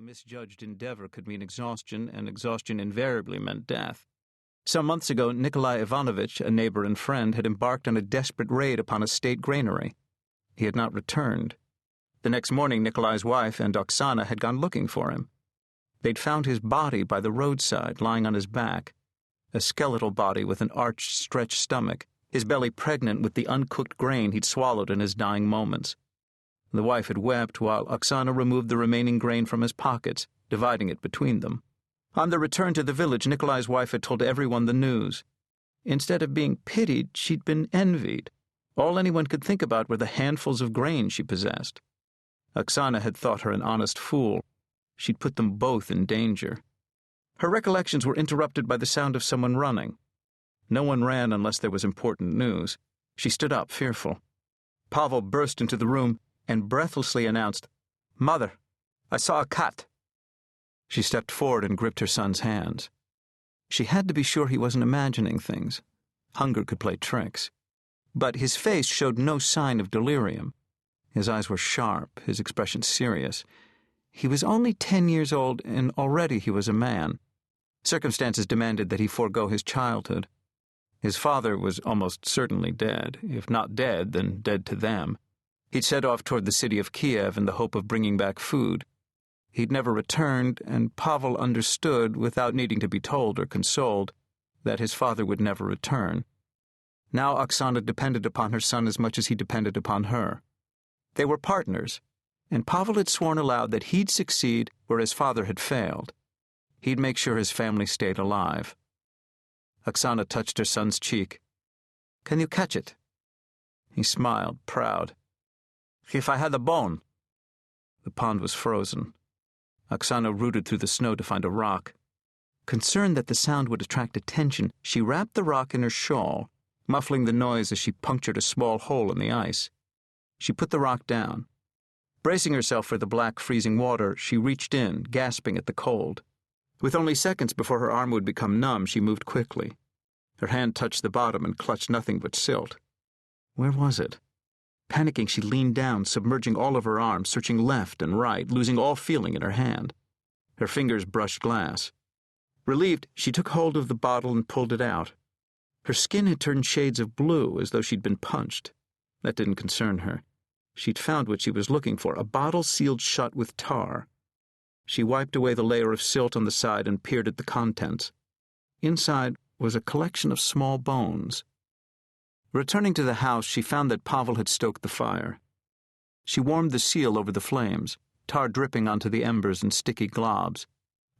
misjudged endeavor could mean exhaustion, and exhaustion invariably meant death. Some months ago, Nikolai Ivanovich, a neighbor and friend, had embarked on a desperate raid upon a state granary. He had not returned. The next morning, Nikolai's wife and Oksana had gone looking for him. They'd found his body by the roadside, lying on his back, a skeletal body with an arched, stretched stomach, his belly pregnant with the uncooked grain he'd swallowed in his dying moments. The wife had wept while Oksana removed the remaining grain from his pockets, dividing it between them. On their return to the village, Nikolai's wife had told everyone the news. Instead of being pitied, she'd been envied. All anyone could think about were the handfuls of grain she possessed. Oksana had thought her an honest fool. She'd put them both in danger. Her recollections were interrupted by the sound of someone running. No one ran unless there was important news. She stood up, fearful. Pavel burst into the room and breathlessly announced, "Mother, I saw a cat." She stepped forward and gripped her son's hands. She had to be sure he wasn't imagining things. Hunger could play tricks. But his face showed no sign of delirium. His eyes were sharp, his expression serious. He was only 10 years old, and already he was a man. Circumstances demanded that he forego his childhood. His father was almost certainly dead. If not dead, then dead to them. He'd set off toward the city of Kiev in the hope of bringing back food. He'd never returned, and Pavel understood, without needing to be told or consoled, that his father would never return. Now Oksana depended upon her son as much as he depended upon her. They were partners, and Pavel had sworn aloud that he'd succeed where his father had failed. He'd make sure his family stayed alive. Oksana touched her son's cheek. "Can you catch it?" He smiled, proud. "If I had a bone." The pond was frozen. Oksana rooted through the snow to find a rock. Concerned that the sound would attract attention, she wrapped the rock in her shawl, muffling the noise as she punctured a small hole in the ice. She put the rock down. Bracing herself for the black, freezing water, she reached in, gasping at the cold. With only seconds before her arm would become numb, she moved quickly. Her hand touched the bottom and clutched nothing but silt. Where was it? Panicking, she leaned down, submerging all of her arms, searching left and right, losing all feeling in her hand. Her fingers brushed glass. Relieved, she took hold of the bottle and pulled it out. Her skin had turned shades of blue, as though she'd been punched. That didn't concern her. She'd found what she was looking for, a bottle sealed shut with tar. She wiped away the layer of silt on the side and peered at the contents. Inside was a collection of small bones. Returning to the house, she found that Pavel had stoked the fire. She warmed the seal over the flames, tar dripping onto the embers in sticky globs.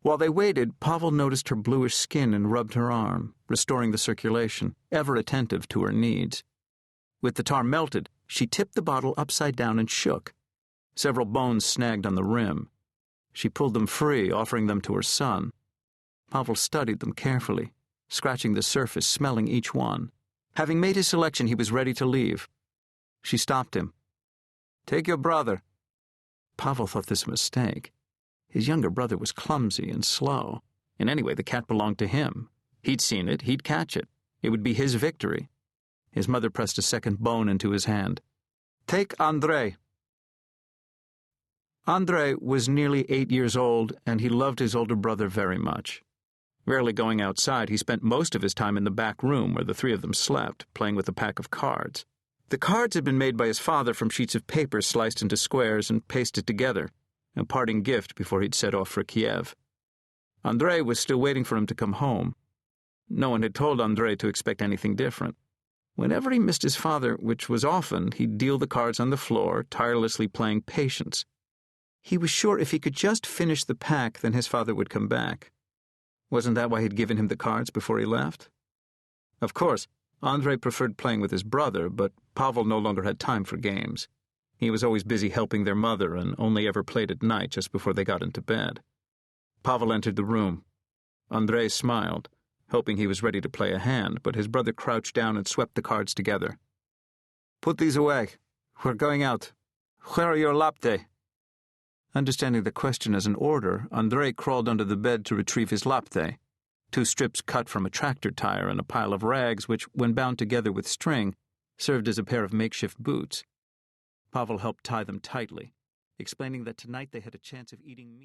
While they waited, Pavel noticed her bluish skin and rubbed her arm, restoring the circulation, ever attentive to her needs. With the tar melted, she tipped the bottle upside down and shook. Several bones snagged on the rim. She pulled them free, offering them to her son. Pavel studied them carefully, scratching the surface, smelling each one. Having made his selection, he was ready to leave. She stopped him. "Take your brother." Pavel thought this a mistake. His younger brother was clumsy and slow. And anyway, the cat belonged to him. He'd seen it, he'd catch it. It would be his victory. His mother pressed a second bone into his hand. "Take Andrei." Andrei was nearly 8 years old, and he loved his older brother very much. Rarely going outside, he spent most of his time in the back room where the three of them slept, playing with a pack of cards. The cards had been made by his father from sheets of paper sliced into squares and pasted together, a parting gift before he'd set off for Kiev. Andrei was still waiting for him to come home. No one had told Andrei to expect anything different. Whenever he missed his father, which was often, he'd deal the cards on the floor, tirelessly playing patience. He was sure if he could just finish the pack, then his father would come back. Wasn't that why he'd given him the cards before he left? Of course, Andrei preferred playing with his brother, but Pavel no longer had time for games. He was always busy helping their mother and only ever played at night just before they got into bed. Pavel entered the room. Andrei smiled, hoping he was ready to play a hand, but his brother crouched down and swept the cards together. "Put these away. We're going out. Where are your lapte?" Understanding the question as an order, Andrei crawled under the bed to retrieve his lapte, 2 strips cut from a tractor tire and a pile of rags which, when bound together with string, served as a pair of makeshift boots. Pavel helped tie them tightly, explaining that tonight they had a chance of eating meat.